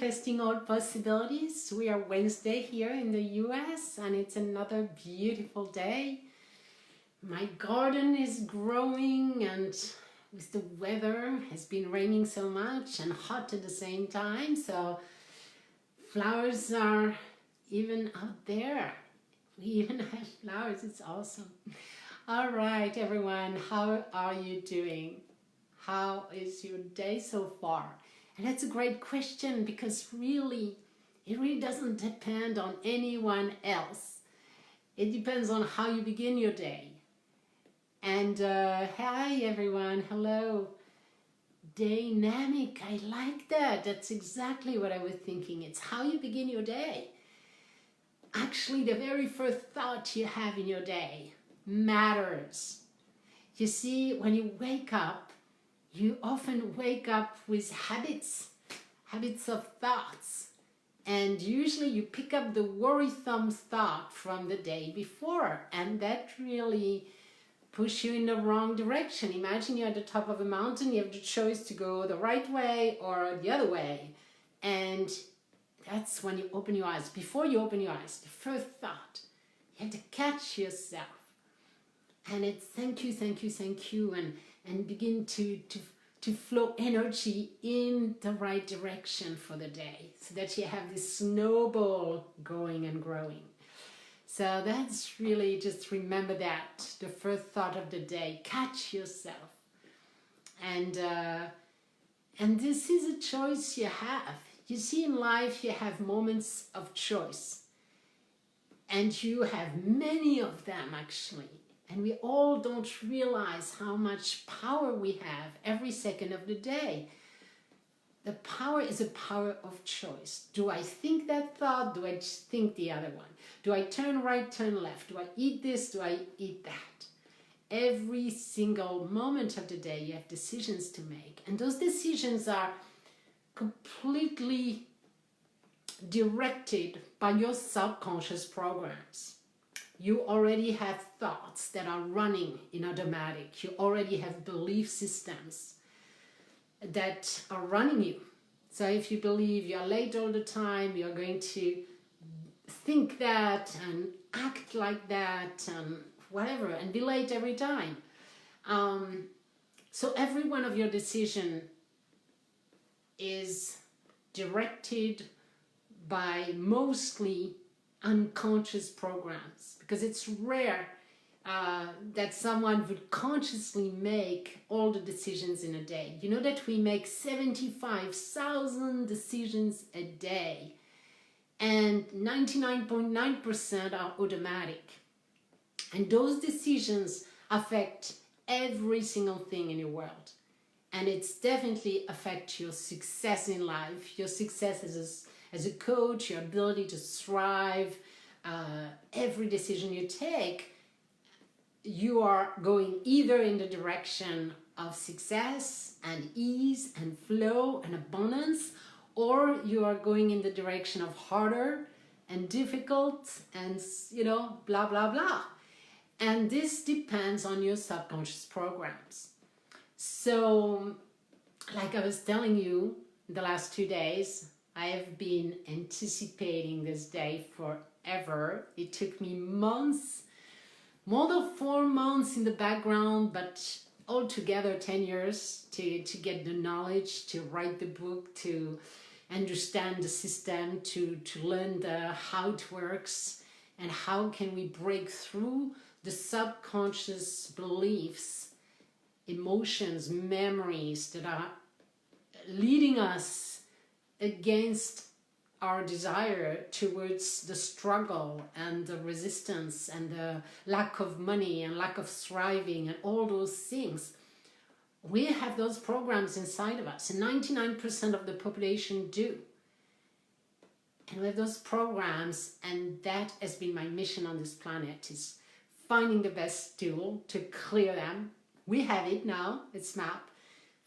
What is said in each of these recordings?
manifesting all possibilities. We are Wednesday here in the US and it's another beautiful day. My garden is growing and with the weather, it's been raining so much and hot at the same time, so flowers are even out there. We even have flowers, it's awesome. All right, everyone, how are you doing? How is your day so far? And that's a great question because it really doesn't depend on anyone else. It depends on how you begin your day. And hi everyone, hello. Dynamic, I like that. That's exactly what I was thinking. It's how you begin your day. Actually, the very first thought you have in your day matters. You see, when you wake up, you often wake up with habits of thoughts. And usually you pick up the worrisome thought from the day before. And that really pushes you in the wrong direction. Imagine you're at the top of a mountain, you have the choice to go the right way or the other way. And that's when you open your eyes. Before you open your eyes, the first thought, you have to catch yourself. And it's thank you, and begin to flow energy in the right direction for the day so that you have this snowball going and growing. So that's really, just remember that, the first thought of the day, catch yourself. And this is a choice you have. You see, in life you have moments of choice. And you have many of them actually. And we all don't realize how much power we have every second of the day. The power is a power of choice. Do I think that thought? Do I just think the other one? Do I turn right, turn left? Do I eat this? Do I eat that? Every single moment of the day you have decisions to make. And those decisions are completely directed by your subconscious programs. You already have thoughts that are running in automatic. You already have belief systems that are running you. So if you believe you're late all the time, you're going to think that and act like that and whatever, and be late every time. So every one of your decisions is directed by mostly unconscious programs, because it's rare that someone would consciously make all the decisions in a day. You know that we make 75,000 decisions a day and 99.9% are automatic. And those decisions affect every single thing in your world. And it's definitely affect your success in life, your success as a coach, your ability to thrive. Every decision you take, you are going either in the direction of success and ease and flow and abundance, or you are going in the direction of harder and difficult and, blah, blah, blah. And this depends on your subconscious programs. So, like I was telling you, the last 2 days, I have been anticipating this day forever. It took me months, more than 4 months in the background, but altogether 10 years to get the knowledge, to write the book, to understand the system, to learn how it works, and how can we break through the subconscious beliefs, emotions, memories that are leading us against our desire towards the struggle and the resistance and the lack of money and lack of thriving and all those things. We have those programs inside of us, and 99% of the population do. And we have those programs, and that has been my mission on this planet, is finding the best tool to clear them. We have it now, it's mapped.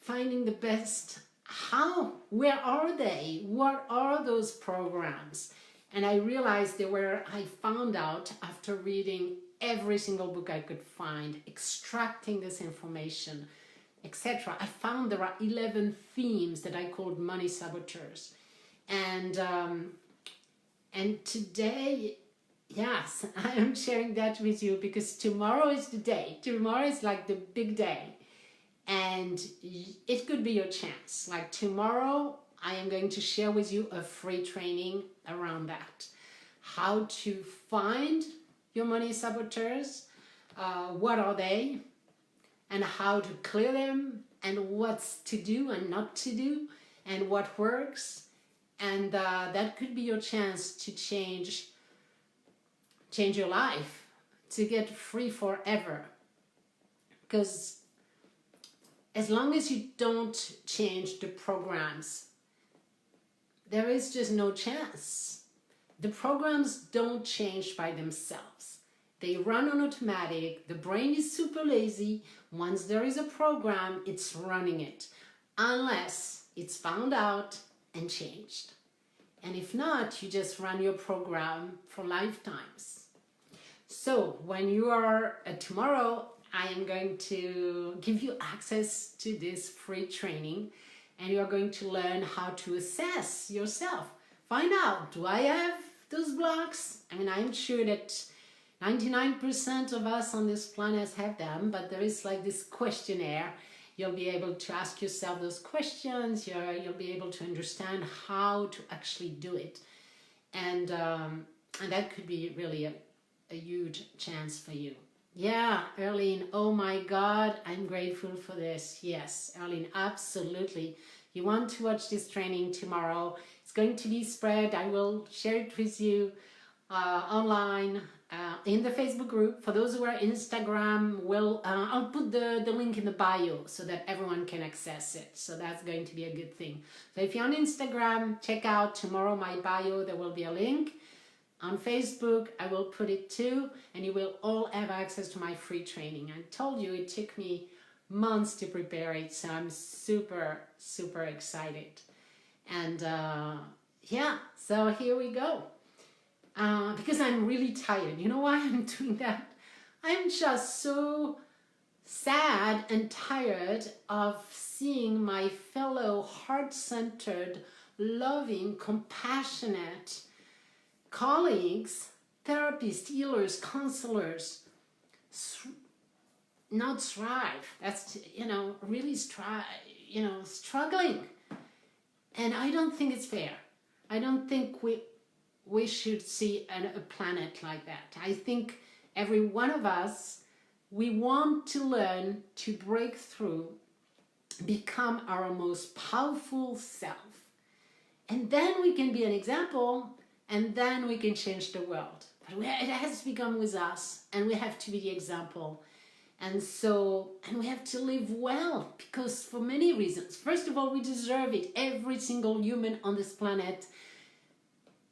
Finding the best, where are they? What are those programs? And I realized I found out after reading every single book I could find, extracting this information, etc. I found there are 11 themes that I called money saboteurs. And and today, yes, I am sharing that with you because tomorrow is the day. Tomorrow is like the big day. And it could be your chance. Like tomorrow, I am going to share with you a free training around that. How to find your money saboteurs, what are they, and how to clear them, and what's to do and not to do, and what works. And that could be your chance to change your life, to get free forever. Because as long as you don't change the programs, there is just no chance. The programs don't change by themselves. They run on automatic. The brain is super lazy. Once there is a program, it's running it, unless it's found out and changed. And if not, you just run your program for lifetimes. So when you are tomorrow, I am going to give you access to this free training, and you are going to learn how to assess yourself. Find out, do I have those blocks? I mean, I'm sure that 99% of us on this planet have them, but there is like this questionnaire. You'll be able to ask yourself those questions. You'll be able to understand how to actually do it. And that could be really a huge chance for you. Yeah, Erlene, oh my God, I'm grateful for this. Yes, Erlene, absolutely. You want to watch this training tomorrow. It's going to be spread. I will share it with you online in the Facebook group. For those who are Instagram, I'll put the link in the bio so that everyone can access it. So that's going to be a good thing. So if you're on Instagram, check out tomorrow my bio. There will be a link. On Facebook, I will put it too, and you will all have access to my free training. I told you it took me months to prepare it, so I'm super, super excited. And yeah, so here we go. Because I'm really tired. You know why I'm doing that? I'm just so sad and tired of seeing my fellow heart-centered, loving, compassionate colleagues, therapists, healers, counselors, not thrive. That's, really struggling. And I don't think it's fair. I don't think we should see a planet like that. I think every one of us, we want to learn to break through, become our most powerful self. And then we can be an example, and then we can change the world. But it has to become with us, and we have to be the example. And we have to live well, because for many reasons. First of all, we deserve it. Every single human on this planet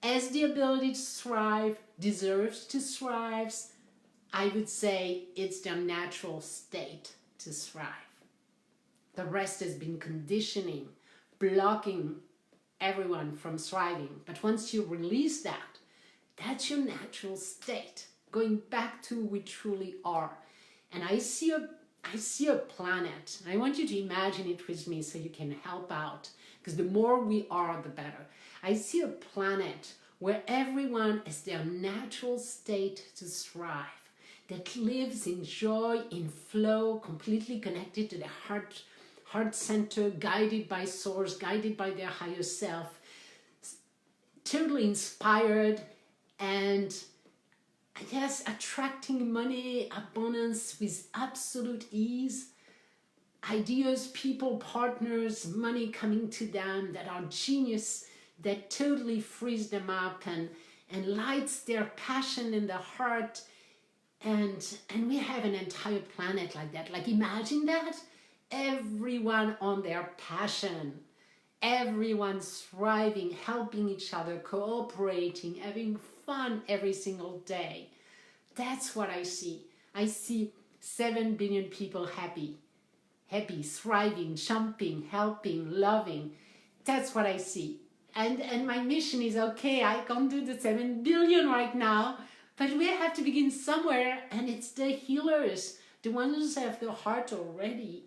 has the ability to thrive, deserves to thrive. I would say it's their natural state to thrive. The rest has been conditioning, blocking everyone from thriving. But once you release that, that's your natural state, going back to who we truly are. And I see a planet. I want you to imagine it with me so you can help out, because the more we are, the better. I see a planet where everyone is their natural state to thrive, that lives in joy, in flow, completely connected to the heart center, guided by source, guided by their higher self, totally inspired, and yes, attracting money, abundance with absolute ease, ideas, people, partners, money coming to them that are genius, that totally frees them up and lights their passion in the heart. And we have an entire planet like that. Like, imagine that. Everyone on their passion, everyone thriving, helping each other, cooperating, having fun every single day. That's what I see. I see 7 billion people happy, thriving, jumping, helping, loving. That's what I see. And my mission is, okay, I can't do the 7 billion right now, but we have to begin somewhere, and it's the healers, the ones who have the heart already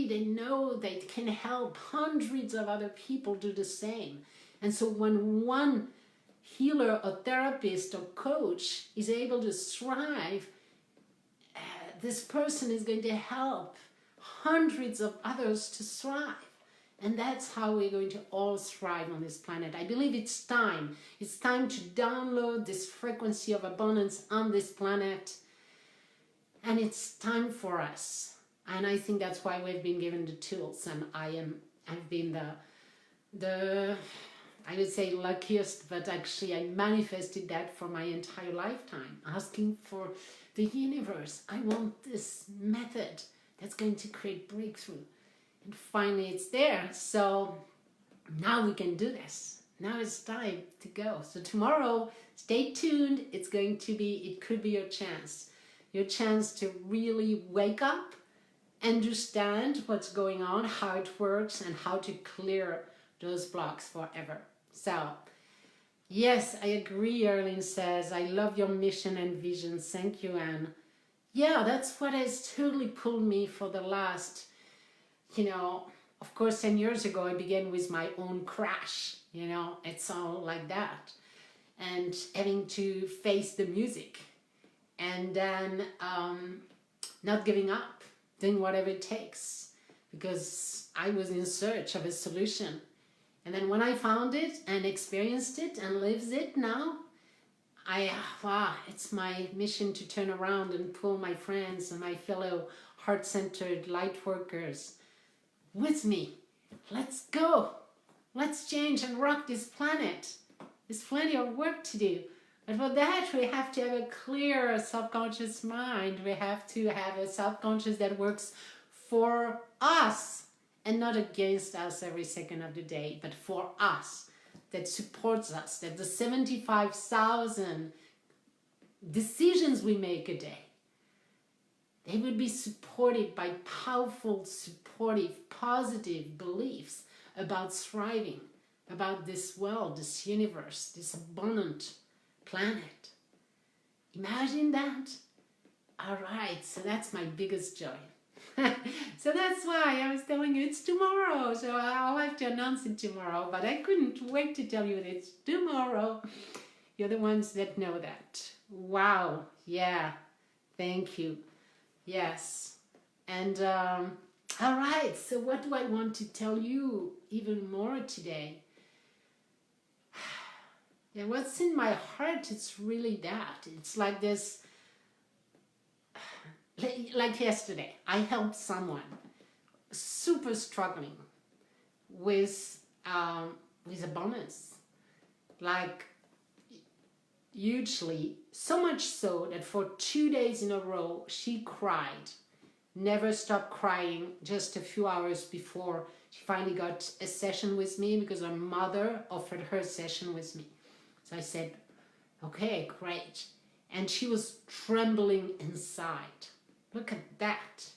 they know they can help hundreds of other people do the same. And so when one healer or therapist or coach is able to thrive, this person is going to help hundreds of others to thrive. And that's how we're going to all thrive on this planet. I believe it's time. It's time to download this frequency of abundance on this planet. And it's time for us. And I think that's why we've been given the tools. And I've been the I would say luckiest, but actually I manifested that for my entire lifetime, asking for the universe. I want this method that's going to create breakthrough. And finally it's there. So now we can do this. Now it's time to go. So tomorrow, stay tuned. It could be your chance to really wake up, understand what's going on, how it works, and how to clear those blocks forever. So, yes, I agree, Erlene says, I love your mission and vision. Thank you, Anne. Yeah, that's what has totally pulled me for the last, of course, 10 years ago, I began with my own crash. It's all like that. And having to face the music. And then not giving up, doing whatever it takes. Because I was in search of a solution. And then when I found it and experienced it and lives it now, it's my mission to turn around and pull my friends and my fellow heart-centered light workers with me. Let's go. Let's change and rock this planet. There's plenty of work to do. But for that, we have to have a clear subconscious mind. We have to have a subconscious that works for us. And not against us every second of the day, but for us, that supports us, that the 75,000 decisions we make a day, they would be supported by powerful, supportive, positive beliefs about thriving, about this world, this universe, this abundant planet. Imagine that. All right, so that's my biggest joy. So that's why I was telling you it's tomorrow. So I'll have to announce it tomorrow. But I couldn't wait to tell you that it's tomorrow. You're the ones that know that. Wow. Yeah. Thank you. Yes. And all right. So what do I want to tell you even more today? Yeah, what's in my heart, it's really that. It's like this. Like yesterday, I helped someone super struggling with abundance, like hugely, so much so that for 2 days in a row she cried, never stopped crying. Just a few hours before she finally got a session with me because her mother offered her a session with me. So I said, okay, great. And she was trembling inside. Look at that.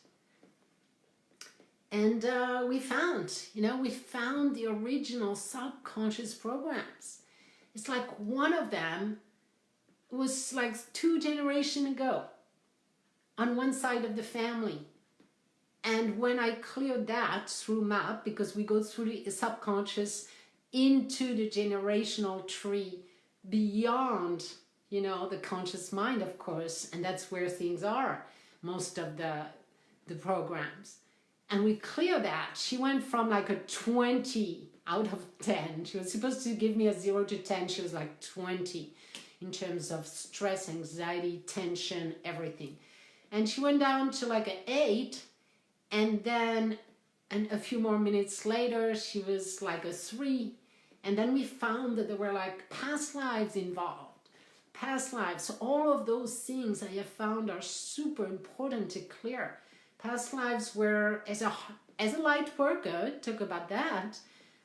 And we found the original subconscious programs. It's like one of them was like 2 generations ago on one side of the family. And when I cleared that through MAP, because we go through the subconscious into the generational tree beyond, the conscious mind, of course, and that's where things are. Most of the programs. And we clear that. She went from like a 20 out of 10. She was supposed to give me a 0 to 10. She was like 20 in terms of stress, anxiety, tension, everything. And she went down to like an 8. And then a few more minutes later, she was like a 3. And then we found that there were like past lives involved. Past lives. So all of those things I have found are super important to clear. Past lives where, as a light worker, talk about that,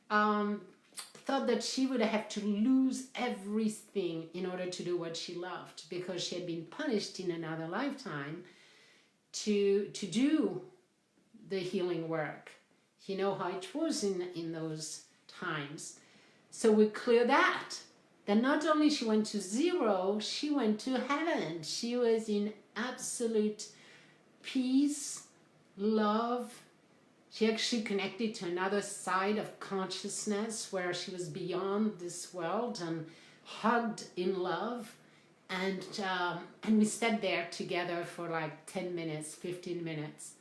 thought that she would have to lose everything in order to do what she loved because she had been punished in another lifetime to do the healing work. You know how it was in those times. So we clear that. Then not only she went to 0, she went to heaven. She was in absolute peace, love, She actually connected to another side of consciousness where she was beyond this world and hugged in love. And we sat there together for like 10 minutes, 15 minutes,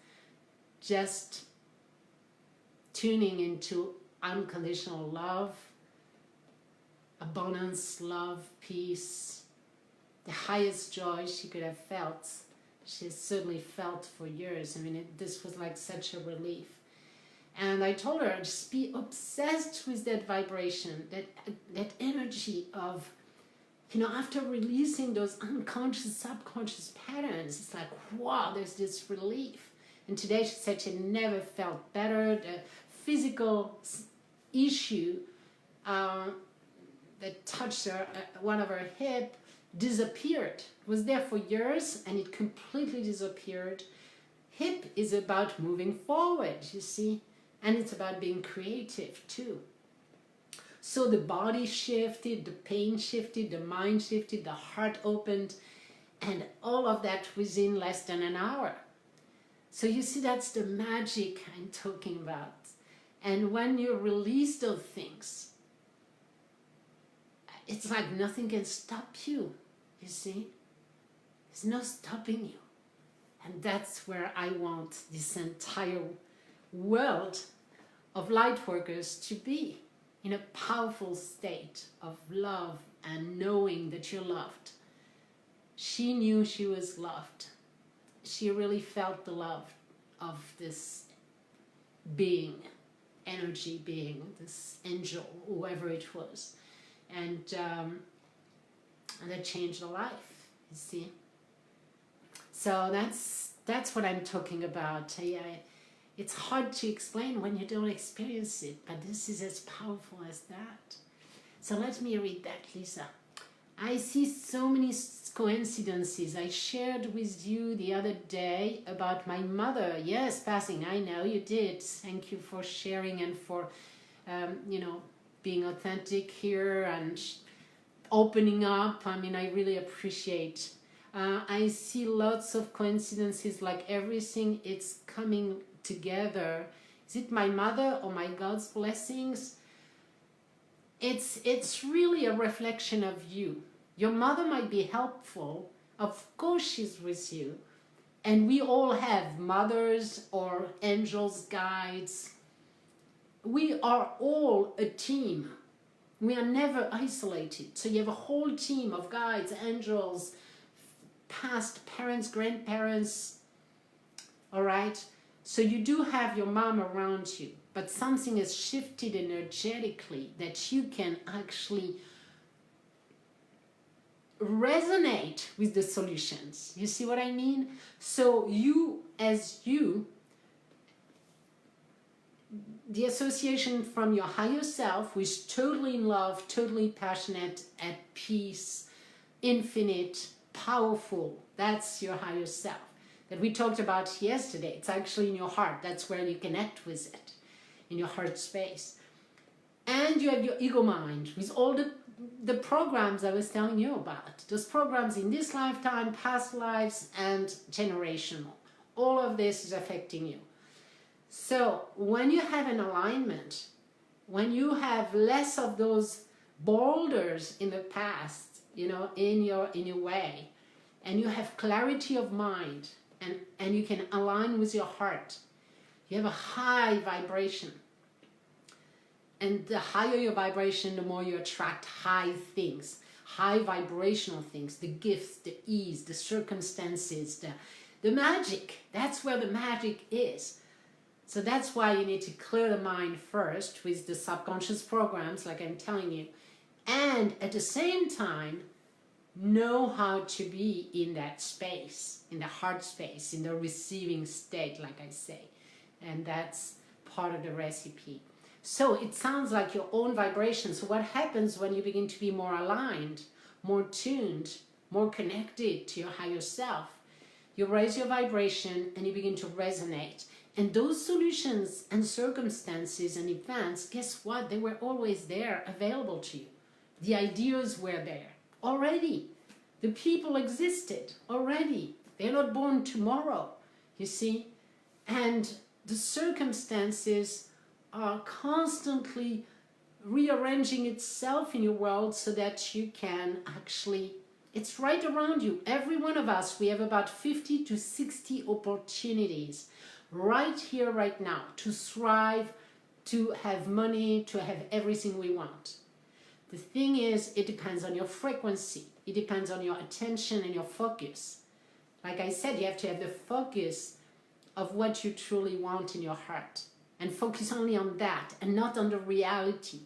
just tuning into unconditional love, abundance, love, peace, the highest joy she could have felt. She has certainly felt for years. I mean, this was like such a relief. And I told her, just be obsessed with that vibration, that energy of, you know, after releasing those unconscious, subconscious patterns, it's like, wow, there's this relief. And today she said she never felt better. The physical issue that touched her, one of her hip, disappeared. It was there for years and it completely disappeared. Hip is about moving forward, you see, and it's about being creative too. So the body shifted, the pain shifted, the mind shifted, the heart opened, and all of that within less than an hour. So you see, that's the magic I'm talking about. And when you release those things, it's like nothing can stop you, you see? There's no stopping you. And that's where I want this entire world of light workers to be, in a powerful state of love and knowing that you're loved. She knew she was loved. She really felt the love of this being, energy being, this angel, whoever it was. And that changed her life, you see. So that's what I'm talking about. It's hard to explain when you don't experience it, but this is as powerful as that. So let me read that, Lisa. I see so many coincidences. I shared with you the other day about my mother. Yes, passing, I know you did. Thank you for sharing and for, being authentic here and opening up. I mean, I really appreciate. I see lots of coincidences, like everything, it's coming together. Is it my mother or my God's blessings? It's really a reflection of you. Your mother might be helpful. Of course she's with you. And we all have mothers or angels, guides. We are all a team. We are never isolated. So you have a whole team of guides, angels, past parents, grandparents. All right? So you do have your mom around you, but something has shifted energetically that you can actually resonate with the solutions. You see what I mean? So you, as you, the association from your higher self, who is totally in love, totally passionate, at peace, infinite, powerful, that's your higher self that we talked about yesterday. It's actually in your heart. That's where you connect with it, in your heart space. And you have your ego mind with all the programs I was telling you about. Those programs in this lifetime, past lives, and generational. All of this is affecting you. So when you have an alignment, when you have less of those boulders in the past, in your way, and you have clarity of mind, and you can align with your heart, you have a high vibration. And the higher your vibration, the more you attract high things, high vibrational things, the gifts, the ease, the circumstances, the magic. That's where the magic is. So that's why you need to clear the mind first with the subconscious programs, like I'm telling you. And at the same time, know how to be in that space, in the heart space, in the receiving state, like I say. And that's part of the recipe. So it sounds like your own vibration. So what happens when you begin to be more aligned, more tuned, more connected to your higher self? You raise your vibration and you begin to resonate. And those solutions and circumstances and events, guess what? They were always there, available to you. The ideas were there already. The people existed already. They're not born tomorrow, you see? And the circumstances are constantly rearranging itself in your world so that you can actually, it's right around you. Every one of us, we have about 50 to 60 opportunities right here, right now, to thrive, to have money, to have everything we want. The thing is, it depends on your frequency. It depends on your attention and your focus. Like I said, you have to have the focus of what you truly want in your heart and focus only on that and not on the reality.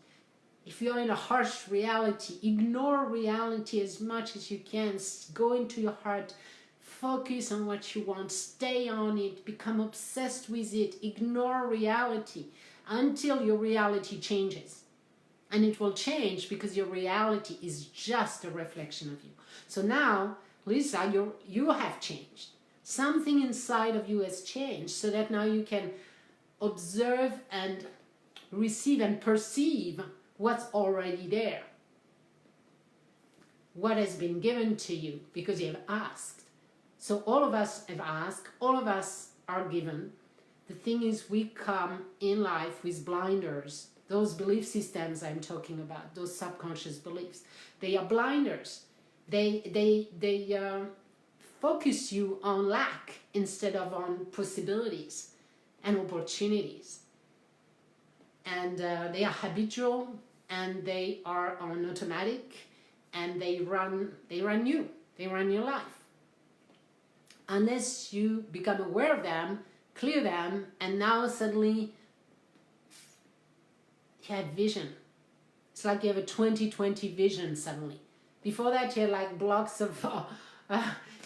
If you're in a harsh reality, ignore reality as much as you can. Go into your heart, focus on what you want, stay on it, become obsessed with it, ignore reality until your reality changes. And it will change because your reality is just a reflection of you. So now, Lisa, you have changed. Something inside of you has changed so that now you can observe and receive and perceive what's already there. What has been given to you because you have asked. So all of us have asked, all of us are given. The thing is, we come in life with blinders. Those belief systems I'm talking about, those subconscious beliefs, they are blinders. They focus you on lack instead of on possibilities and opportunities. And they are habitual, and they are on automatic, and they run you. They run your life. Unless you become aware of them, clear them, and now suddenly you have vision. It's like you have a 20/20 vision suddenly. Before that, you had like blocks of,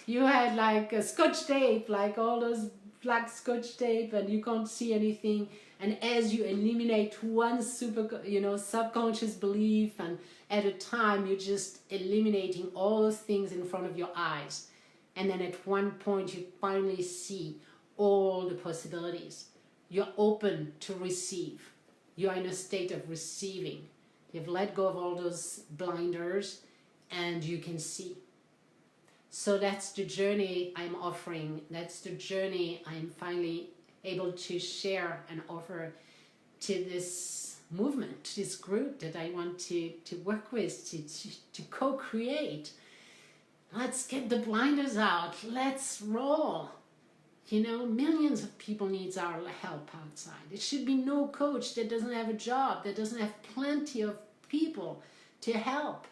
you had like a scotch tape, like all those black scotch tape, and you can't see anything. And as you eliminate one subconscious belief, and at a time, you're just eliminating all those things in front of your eyes. And then at one point, you finally see all the possibilities. You're open to receive. You're in a state of receiving. You've let go of all those blinders, and you can see. So that's the journey I'm offering. That's the journey I'm finally able to share and offer to this movement, to this group that I want to work with, to co-create. Let's get the blinders out. Let's roll. You know, millions of people need our help outside. There should be no coach that doesn't have a job, that doesn't have plenty of people to help.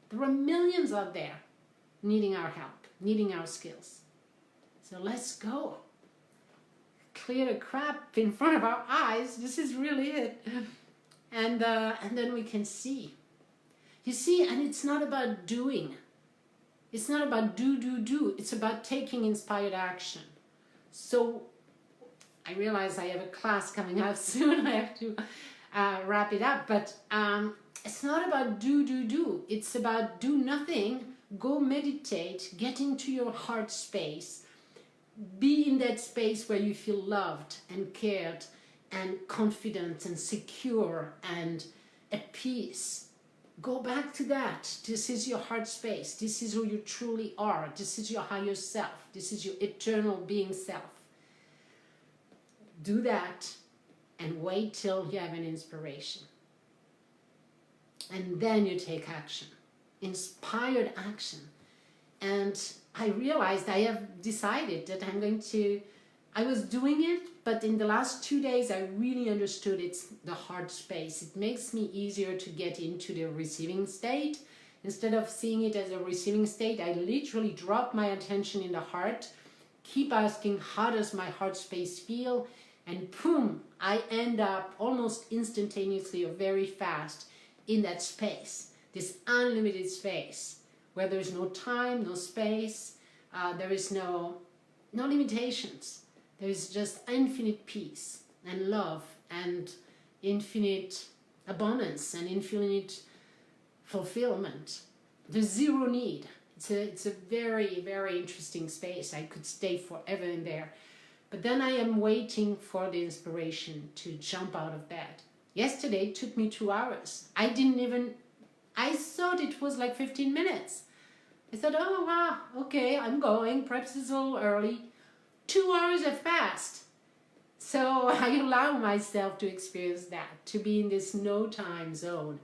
There are millions out there needing our help, needing our skills. So let's go. Clear the crap in front of our eyes. This is really it. And then we can see. You see, and it's not about doing. It's not about do. It's about taking inspired action. So I realize I have a class coming up soon. I have to wrap it up. But it's not about do. It's about do nothing. Go meditate. Get into your heart space. Be in that space where you feel loved and cared and confident and secure and at peace. Go back to that. This is your heart space. This is who you truly are. This is your higher self. This is your eternal being self. Do that and wait till you have an inspiration. And then you take action. Inspired action. And I realized I have decided that I was doing it, but in the last 2 days I really understood it's the heart space. It makes me easier to get into the receiving state. Instead of seeing it as a receiving state, I literally drop my attention in the heart, keep asking, how does my heart space feel? And boom, I end up almost instantaneously or very fast in that space, this unlimited space, where there is no time, no space, there is no limitations. There is just infinite peace and love and infinite abundance and infinite fulfillment. There's zero need. It's a very, very interesting space. I could stay forever in there. But then I am waiting for the inspiration to jump out of bed. Yesterday it took me 2 hours. I thought it was like 15 minutes. I thought, oh wow, okay, I'm going. Perhaps it's a little early. 2 hours have passed. So I allow myself to experience that, to be in this no time zone.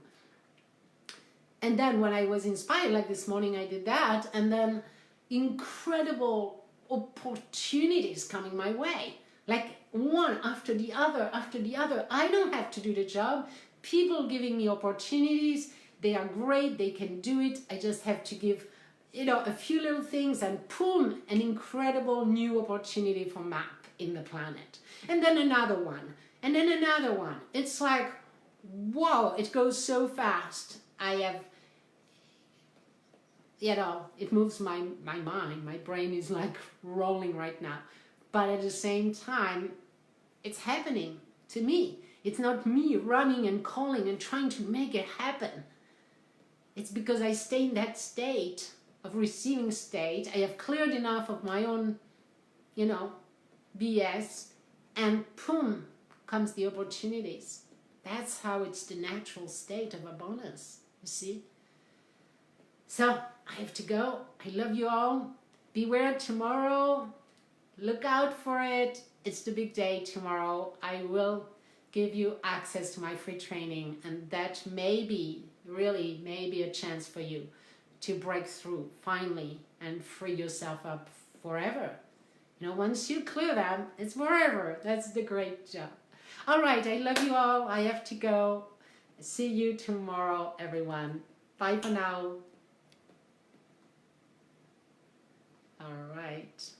And then when I was inspired, like this morning I did that, and then incredible opportunities coming my way, like one after the other after the other. I don't have to do the job. People giving me opportunities, they are great, they can do it. I just have to give, a few little things, and boom, an incredible new opportunity for map in the planet. And then another one, and then another one. It's like, whoa, it goes so fast. I have, it moves my mind. My brain is like rolling right now. But at the same time, it's happening to me. It's not me running and calling and trying to make it happen. It's because I stay in that state of receiving state. I have cleared enough of my own, BS, and boom, comes the opportunities. That's how it's the natural state of abundance, you see? So I have to go. I love you all. Beware tomorrow. Look out for it. It's the big day tomorrow. I will give you access to my free training, and that really may be a chance for you to break through finally and free yourself up forever. Once you clear that, it's forever. That's the great job. All right, I love you all. I have to go. See you tomorrow, everyone. Bye for now. All right.